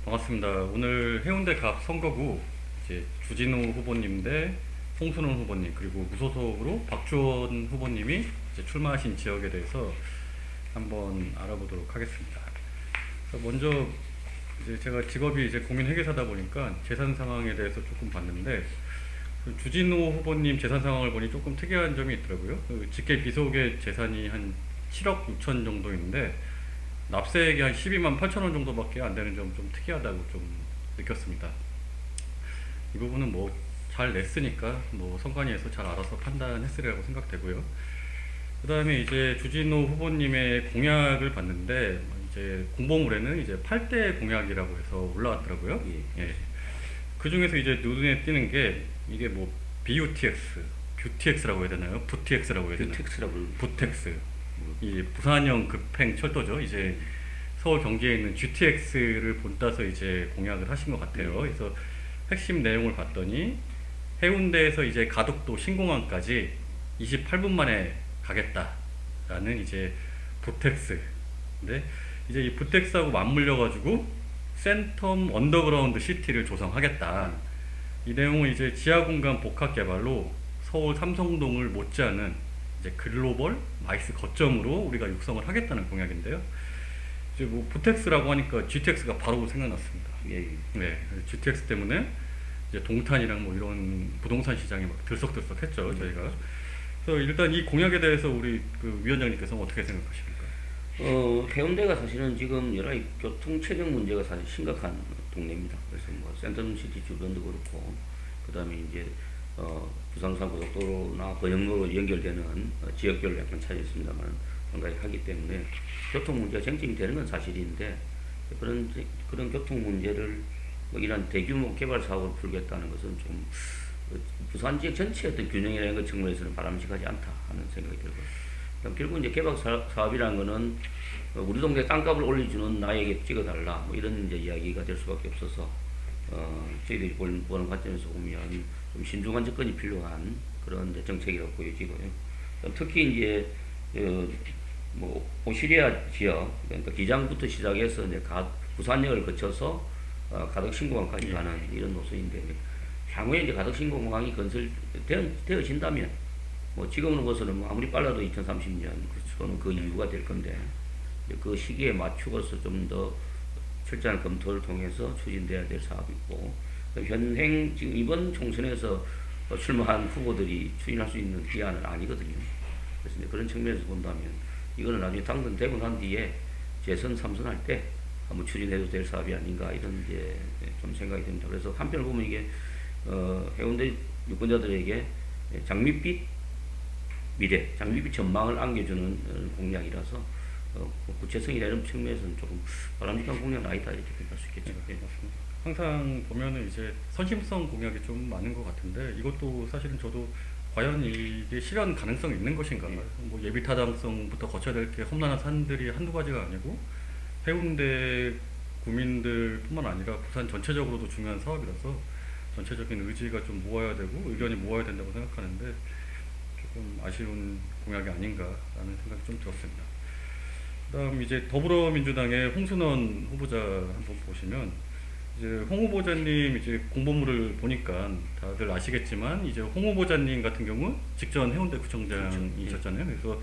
반갑습니다. 오늘 해운대 갑 선거구 이제 주진우 후보님 대 홍순원 후보님 그리고 무소속으로 박주원 후보님이 이제 출마하신 지역에 대해서 한번 알아보도록 하겠습니다. 그래서 먼저 이제 제가 직업이 이제 공인회계사다 보니까 재산 상황에 대해서 조금 봤는데 그 주진우 후보님 재산 상황을 보니 조금 특이한 점이 있더라고요. 그 직계 비속의 재산이 한 7억 6천 정도 있는데 납세액이 한 12만 8천 원 정도밖에 안 되는 점 좀 특이하다고 좀 느꼈습니다. 이 부분은 뭐 잘 냈으니까 뭐 선관위에서 잘 알아서 판단했으리라고 생각되고요. 그 다음에 이제 주진우 후보님의 공약을 봤는데 이제 공보물에는 이제 8대 공약이라고 해서 올라왔더라고요. 예. 그 중에서 이제 눈에 띄는 게 이게 뭐 BUTX, 뷰티엑스라고 해야 되나요? 부티엑스라고 해야 되나요? 부텍스. 이 부산형 급행 철도죠. 이제 서울 경기에 있는 GTX를 본따서 이제 공약을 하신 것 같아요. 그래서 핵심 내용을 봤더니 해운대에서 이제 가덕도 신공항까지 28분 만에 가겠다라는 이제 부텍스. 근데 이제 이 부텍스하고 맞물려 가지고 센텀 언더그라운드 시티를 조성하겠다. 이 내용은 이제 지하 공간 복합 개발로 서울 삼성동을 못지않은 이제 글로벌 마이스 거점으로 우리가 육성을 하겠다는 공약인데요. 이제 뭐 부텍스라고 하니까 GTX가 바로 생각났습니다. 예. 네, GTX 때문에 이제 동탄이랑 뭐 이런 부동산 시장이 막 들썩들썩했죠, 저희가. 그래서 일단 이 공약에 대해서 우리 그 위원장님께서는 어떻게 생각하십니까? 해운대가 사실은 지금 여러 가지 교통 체증 문제가 사실 심각한 동네입니다. 그래서 뭐 센트럼시티 주변도 그렇고, 그 다음에 이제 부산산 고속도로나 거영로로 연결되는 지역별로 약간 차이 있습니다만 상당히 하기 때문에 교통 문제가 쟁점이 되는 건 사실인데, 그런 교통 문제를 뭐 이런 대규모 개발 사업을 풀겠다는 것은 좀 부산 지역 전체의 어떤 균형이라는 것 측면에서는 바람직하지 않다 하는 생각이 들고요. 결국 이제 개발 사업이라는 거는 우리 동네 땅값을 올려주는 나에게 찍어달라 뭐 이런 이제 이야기가 될 수밖에 없어서 저희들이 보는 관점에서 보면 좀 신중한 접근이 필요한 그런 이제 정책이라고 보여지고요. 특히 이제 뭐 오시리아 지역 그러니까 기장부터 시작해서 이제 부산역을 거쳐서 가덕 신공항까지 가는 이런 노선인데 향후에 이제 가덕 신공항이 건설되어진다면 뭐 지금으로서는 뭐 아무리 빨라도 2030년 또는 그 이후가 될 건데 그 시기에 맞추어서 좀 더 철저한 검토를 통해서 추진돼야 될 사업이고 현행 지금 이번 총선에서 출마한 후보들이 추진할 수 있는 기한은 아니거든요. 그래서 이제 그런 측면에서 본다면 이거는 나중에 당선되고 난 뒤에 재선 3선할 때 한번 추진해도 될 사업이 아닌가 이런 이제 좀 생각이 듭니다. 그래서 한편으로 보면 이게 해운대 유권자들에게 장밋빛 미래, 장밋빛 전망을 안겨주는 공약이라서 구체성이 되는 측면에서는 조금 바람직한 공약은 아니다 이렇게 평가할 수 있겠죠. 네, 맞습니다. 항상 보면은 이제 선심성 공약이 좀 많은 것 같은데 이것도 사실은 저도 과연 이게 실현 가능성이 있는 것인가? 뭐 예비 타당성부터 거쳐야 될 게 험난한 산들이 한두 가지가 아니고 해운대 구민들뿐만 아니라 부산 전체적으로도 중요한 사업이라서 전체적인 의지가 좀 모아야 되고 의견이 모아야 된다고 생각하는데 조금 아쉬운 공약이 아닌가라는 생각이 좀 들었습니다. 그다음 이제 더불어민주당의 홍순원 후보자 한번 보시면 이제 홍 후보자님 이제 공보물을 보니까 다들 아시겠지만 이제 홍 후보자님 같은 경우 직전 해운대 구청장이셨잖아요. 그래서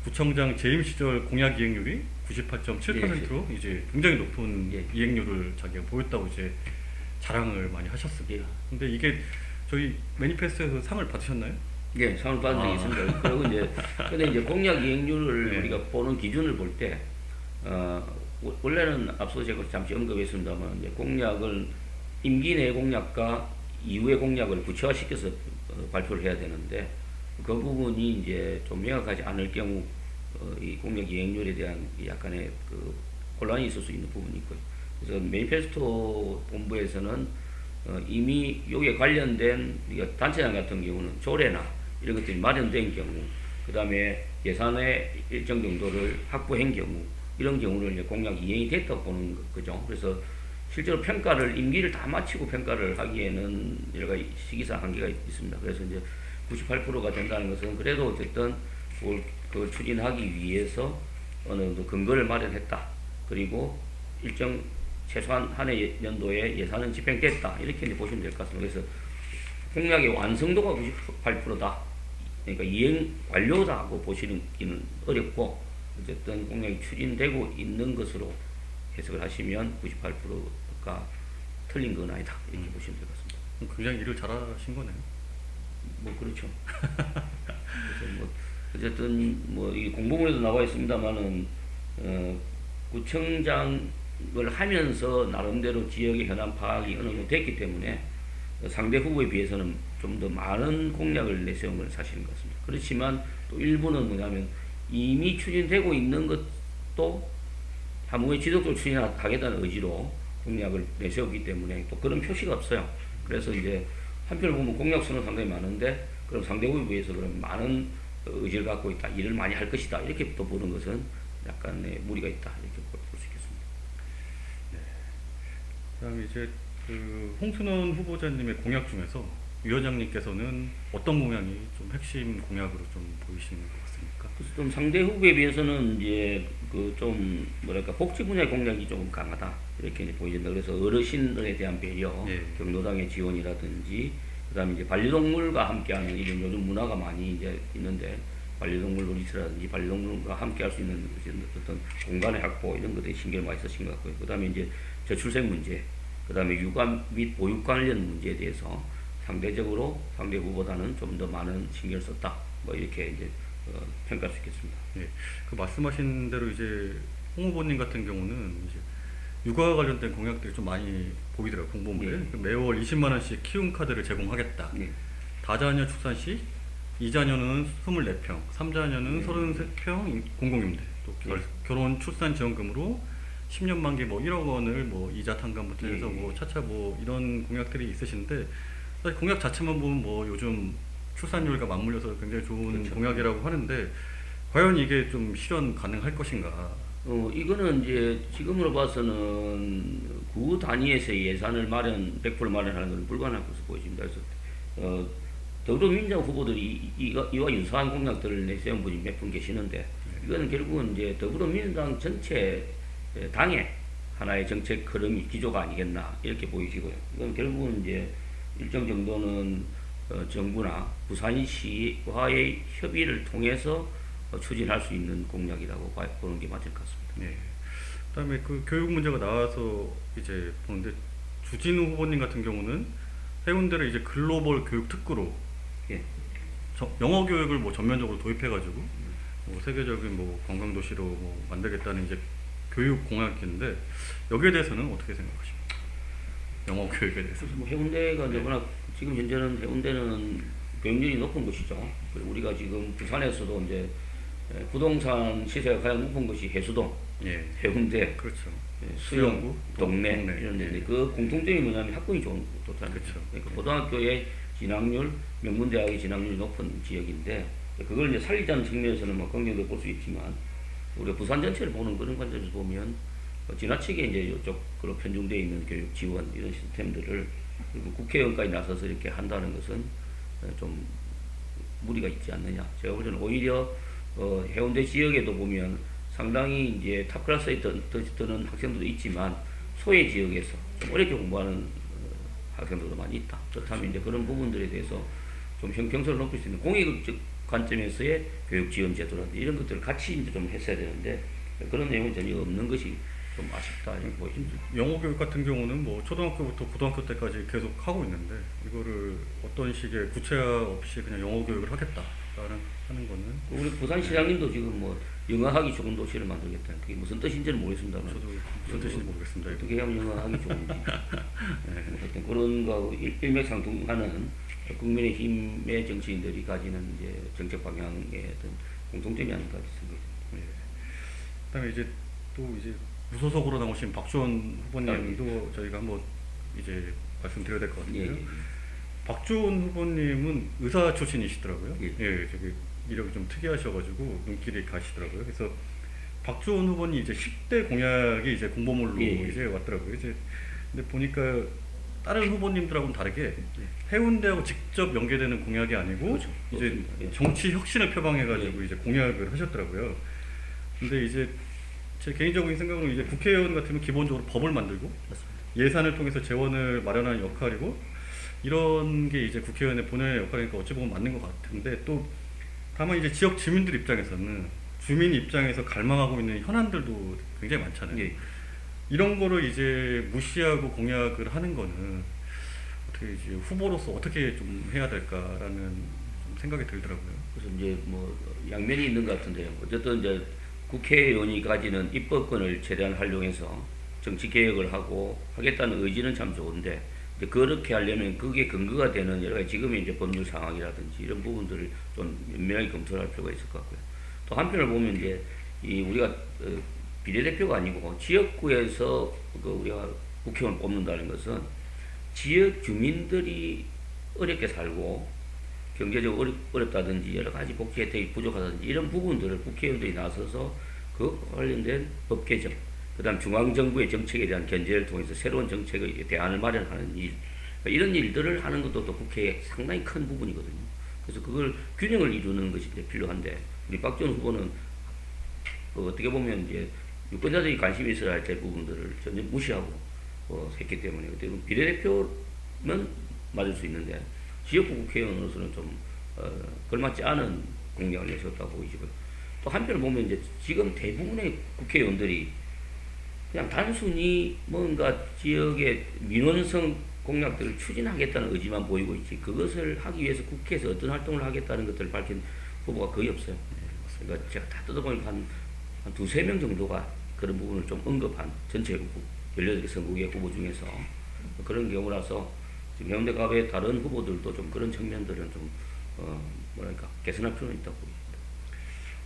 구청장 재임 시절 공약 이행률이 98.7%로 이제 굉장히 높은 이행률을 자기가 보였다고 이제 자랑을 많이 하셨습니다. 근데 이게 저희 매니페스토에서 상을 받으셨나요? 예, 상을 받은 적이 있습니다. 그리고 이제 근데 이제 공약 이행률을 우리가 보는 기준을 볼 때 원래는 앞서 제가 잠시 언급했습니다만 이제 공약을 임기 내 공약과 이후의 공약을 구체화시켜서 발표를 해야 되는데 그 부분이 이제 좀 명확하지 않을 경우 이 공약 이행률에 대한 약간의 그 혼란이 있을 수 있는 부분이 있고요. 그래서 매니페스토 본부에서는 이미 여기에 관련된 단체장 같은 경우는 조례나 이런 것들이 마련된 경우, 그 다음에 예산의 일정 정도를 확보한 경우, 이런 경우를 이제 공약 이행이 됐다고 보는 거죠. 그래서 실제로 평가를, 임기를 다 마치고 평가를 하기에는 여러 가지 시기상 한계가 있습니다. 그래서 이제 98%가 된다는 것은 그래도 어쨌든 그걸 추진하기 위해서 어느 정도 근거를 마련했다. 그리고 일정 최소한 한 해 연도에 예산은 집행됐다 이렇게 이제 보시면 될 것 같습니다. 그래서 공약의 완성도가 98%다. 그러니까 이행 완료다고 보시기는 어렵고 어쨌든 공약이 추진되고 있는 것으로 해석을 하시면 98%가 틀린 건 아니다 이렇게 보시면 될 것 같습니다. 굉장히 일을 잘하신 거네요. 뭐 그렇죠. 그래서 뭐 어쨌든 뭐 이 공보문에도 나와 있습니다만은 구청장을 하면서 나름대로 지역의 현안 파악이 어느 정도 됐기 때문에 상대 후보에 비해서는 좀 더 많은 공약을 내세운 건 사실인 것 같습니다. 그렇지만 또 일부는 뭐냐면 이미 추진되고 있는 것도 향후에 지속적으로 추진하겠다는 의지로 공약을 내세웠기 때문에 또 그런 표시가 없어요. 그래서 이제 한편으로 보면 공약 수는 상당히 많은데 그럼 상대 후보에 비해서 그럼 많은 의지를 갖고 있다, 일을 많이 할 것이다 이렇게 또 보는 것은 약간의 무리가 있다 이렇게 볼 수 있겠습니다. 그다음에 이제 그 홍순원 후보자님의 공약 중에서 위원장님께서는 어떤 공약이 좀 핵심 공약으로 좀 보이시는 것 같습니까? 그래서 좀 상대 후보에 비해서는 이제 그 좀 뭐랄까 복지 분야의 공약이 조금 강하다 이렇게 이제 보여진다. 그래서 어르신들에 대한 배려, 예. 경로당의 지원이라든지 그다음에 이제 반려동물과 함께하는 이런 요즘 문화가 많이 이제 있는데 반려동물 놀이터라든지 반려동물과 함께할 수 있는 어떤 공간의 확보 이런 것에 신경을 많이 쓰신 것 같고요. 그다음에 이제 저출생 문제, 그다음에 육아 및 보육 관련 문제에 대해서 상대적으로 상대 후보보다는 좀 더 많은 신경을 썼다. 뭐 이렇게 이제 평가할 수 있겠습니다. 예, 그 말씀하신 대로 이제 홍 후보님 같은 경우는 이제 육아와 관련된 공약들이 좀 많이 보이더라고요. 공보물에. 예. 그 매월 20만 원씩 키움 카드를 제공하겠다. 네. 다자녀 출산 시 2자녀는 24평, 3자녀는 33평 공공임대, 또 예. 결혼 출산 지원금으로 10년 만기 뭐 1억 원을 뭐 이자 탕감부터 해서 예. 뭐 차차 뭐 이런 공약들이 있으신데 사실 공약 자체만 보면 뭐 요즘 출산율과 맞물려서 굉장히 좋은 그렇죠. 공약이라고 하는데 과연 이게 좀 실현 가능할 것인가? 이거는 이제 지금으로 봐서는 구 단위에서의 예산을 100% 마련하는 것은 불가능할 것으로 보여집니다. 그래서 더불어민주당 후보들이 이와 유사한 공약들을 내세운 분이 몇 분 계시는데 이거는 결국은 이제 더불어민주당 전체 당의 하나의 정책 흐름이 기조가 아니겠나 이렇게 보이시고요. 이건 결국은 이제 일정 정도는 정부나 부산시와의 협의를 통해서 추진할 수 있는 공약이라고 보는 게 맞을 것 같습니다. 예. 그다음에 그 교육 문제가 나와서 이제 보는데 주진우 후보님 같은 경우는 해운대를 이제 글로벌 교육 특구로 예. 영어 교육을 뭐 전면적으로 도입해가지고 뭐 세계적인 뭐 관광 도시로 뭐 만들겠다는 이제 교육 공약인데 여기에 대해서는 어떻게 생각하십니까? 영어 교육에 대해서. 그래서 뭐 해운대가 이제 워낙 지금 현재는 해운대는 교육률이 높은 곳이죠. 그리고 우리가 지금 부산에서도 이제 부동산 시세가 가장 높은 곳이 해수동, 예. 해운대, 그렇죠. 수영구, 동네 동네. 이런 데인데 예. 그 공통점이 뭐냐면 학군이 좋다는 그렇죠. 거죠. 그러니까 고등학교의 진학률, 명문대학의 진학률이 높은 지역인데 그걸 이제 살리자는 측면에서는 뭐 긍정적으로 볼 수 있지만 우리가 부산 전체를 보는 그런 관점에서 보면 지나치게 이제 이쪽으로 편중되어 있는 교육 지원 이런 시스템들을 그리고 국회의원까지 나서서 이렇게 한다는 것은 좀 무리가 있지 않느냐. 제가 볼 때는 오히려 해운대 지역에도 보면 상당히 이제 탑 클래스에 드는 학생들도 있지만 소외 지역에서 좀 어렵게 공부하는 학생들도 많이 있다. 그렇다면 이제 그런 부분들에 대해서 좀 형평성을 높일 수 있는 공익적 관점에서의 교육 지원 제도라든지 이런 것들을 같이 이제 좀 했어야 되는데 그런 내용은 전혀 없는 것이 좀 아쉽다 이렇게 보입니다. 영어 교육 같은 경우는 뭐 초등학교부터 고등학교 때까지 계속 하고 있는데 이거를 어떤 식의 구체화 없이 그냥 영어 교육을 하겠다라는 하는 거는 우리 부산시장님도 지금 뭐 영어하기 좋은 도시를 만들겠다. 그게 무슨 뜻인지는 모르겠습니다만 저도 무슨 뜻인지 모르겠습니다. 어떻게 하면 영어하기 좋은지 뭐 하여튼 그런 거 일맥상통하는 국민의힘의 정치인들이 가지는 이제 정책 방향의 어떤 공통점이 아닌가 생각합니다. 예. 그다음에 이제 또 이제 무소속으로 나오신 박주원 후보님도 저희가 한번 이제 말씀드려야 될 것 같은데요. 예, 예. 박주원 후보님은 의사 출신이시더라고요. 예. 예, 저기 이력이 좀 특이하셔가지고 눈길이 가시더라고요. 그래서 박주원 후보님 이제 10대 공약이 이제 공보물로 예. 이제 왔더라고요. 이제 근데 보니까 다른 후보님들하고는 다르게 해운대하고 직접 연계되는 공약이 아니고 그렇죠. 이제 그렇습니다. 예. 정치 혁신을 표방해가지고 이제 공약을 하셨더라고요. 근데 이제 제 개인적인 생각으로 이제 국회의원 같으면 기본적으로 법을 만들고 맞습니다. 예산을 통해서 재원을 마련하는 역할이고 이런 게 이제 국회의원의 본연의 역할이니까 어찌 보면 맞는 것 같은데 또 다만 이제 지역 주민들 입장에서는 주민 입장에서 갈망하고 있는 현안들도 굉장히 많잖아요. 예. 이런 거를 이제 무시하고 공약을 하는 거는 어떻게 이제 후보로서 어떻게 좀 해야 될까라는 좀 생각이 들더라고요. 그래서 이제 뭐 양면이 있는 것 같은데요. 어쨌든 이제 국회의원이 가지는 입법권을 최대한 활용해서 정치 개혁을 하고 하겠다는 의지는 참 좋은데 이제 그렇게 하려면 그게 근거가 되는 여러 가지 지금의 이제 법률 상황이라든지 이런 부분들을 좀 면밀하게 검토할 필요가 있을 것 같고요. 또 한편을 보면 이제 이 우리가 비례대표가 아니고 지역구에서 그 우리가 국회의원을 뽑는다는 것은 지역 주민들이 어렵게 살고 경제적으로 어렵다든지 여러 가지 복지 혜택이 부족하다든지 이런 부분들을 국회의원들이 나서서 그 관련된 법 개정, 그다음 중앙정부의 정책에 대한 견제를 통해서 새로운 정책의 대안을 마련하는 일, 이런 일들을 하는 것도 또 국회의 상당히 큰 부분이거든요. 그래서 그걸 균형을 이루는 것이 이제 필요한데 우리 박지원 후보는 어떻게 보면 이제 유권자들이 관심이 있어야 할 때 부분들을 전혀 무시하고 했기 때문에 어떻게 보면 비례대표는 맞을 수 있는데 지역구 국회의원으로서는 좀 걸맞지 않은 공약을 내셨다고 보이시고요. 또 한편을 보면 이제 지금 대부분의 국회의원들이 그냥 단순히 뭔가 지역의 민원성 공약들을 추진하겠다는 의지만 보이고 있지 그것을 하기 위해서 국회에서 어떤 활동을 하겠다는 것들을 밝힌 후보가 거의 없어요. 그러니까 제가 다 뜯어보니까 한 두세 명 정도가 그런 부분을 좀 언급한 전체 후보 18개 선거구의 후보 중에서 그런 경우라서 지금 해운대 갑의 다른 후보들도 좀 그런 측면들은 좀 뭐랄까 개선할 필요는 있다고 보입니다.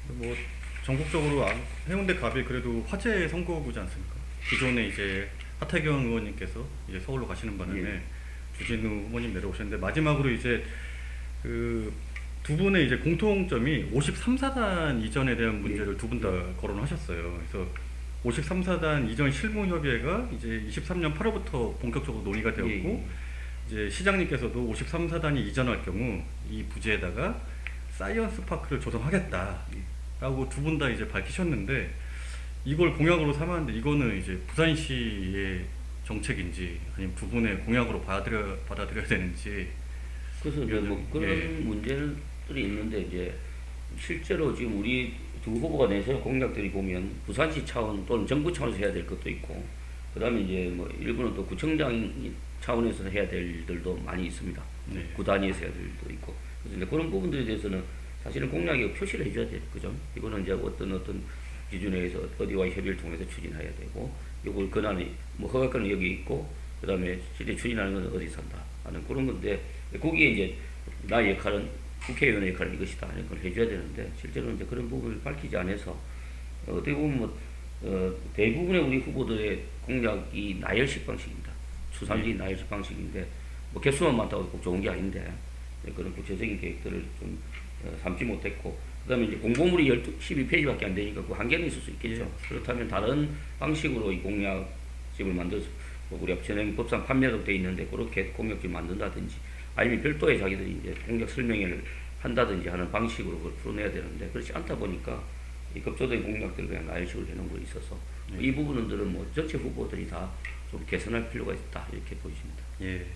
뭐 전국적으로 해운대 갑이 그래도 화제 선거구지 않습니까? 기존에 이제 하태경 의원님께서 이제 서울로 가시는 바람에 예. 주진우 후보님 내려오셨는데 마지막으로 이제 그 두 분의 이제 공통점이 53사단 이전에 대한 문제를 두 분 다 거론하셨어요. 그래서 53사단 이전 실무 협의회가 이제 23년 8월부터 본격적으로 논의가 되었고 예. 이제 시장님께서도 53사단이 이전할 경우 이 부지에다가 사이언스 파크를 조성하겠다라고 두 분 다 이제 밝히셨는데 이걸 공약으로 삼았는데 이거는 이제 부산시의 정책인지 아니면 두 분의 공약으로 받아들여야 되는지 그래서 이제 뭐 그런 문제들이 있는데 이제 실제로 지금 우리 두 후보가 내세운 공약들이 보면 부산시 차원 또는 정부 차원에서 해야 될 것도 있고 그다음에 이제 뭐 일부는 또 구청장 차원에서 해야 될 일들도 많이 있습니다. 네. 구 단위에서 해야 될 일도 있고 그래서 이제 그런 부분들에 대해서는 사실은 공약에 표시를 해줘야 돼요. 그죠? 이거는 이제 어떤 기준에 의해서 어디와 협의를 통해서 추진해야 되고 이걸 권한이 뭐 허가권은 여기 있고 그다음에 실제 추진하는 건 어디서 한다 하는 그런 건데 거기에 이제 나의 역할은 국회의원의 역할은 이것이다 하는 걸 해줘야 되는데 실제로는 이제 그런 부분을 밝히지 않아서 어떻게 보면 뭐 대부분의 우리 후보들의 공약이 나열식 방식입니다. 추상적인 나열식 방식인데 뭐 개수만 많다고 꼭 좋은 게 아닌데 그런 구체적인 계획들을 좀 삼지 못했고 그다음에 이제 공보물이 12페이지밖에 안 되니까 그 한계는 있을 수 있겠죠. 그렇다면 다른 방식으로 이 공약집을 만들어서 뭐 우리 현행 법상 판매도 돼 있는데 그렇게 공약집 만든다든지 아니면 별도의 자기들이 이제 공약 설명회를 한다든지 하는 방식으로 그걸 풀어내야 되는데 그렇지 않다 보니까 이 급조된 공약들을 그냥 나열식으로 해놓은 거 있어서 이 부분들은 뭐 전체 후보들이 다 좀 개선할 필요가 있다 이렇게 보입니다. 예,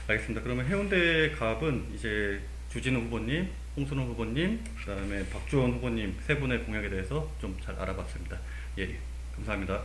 알겠습니다. 그러면 해운대 갑은 이제 주진우 후보님, 홍순호 후보님, 그다음에 박주원 후보님 세 분의 공약에 대해서 좀 잘 알아봤습니다. 예, 감사합니다.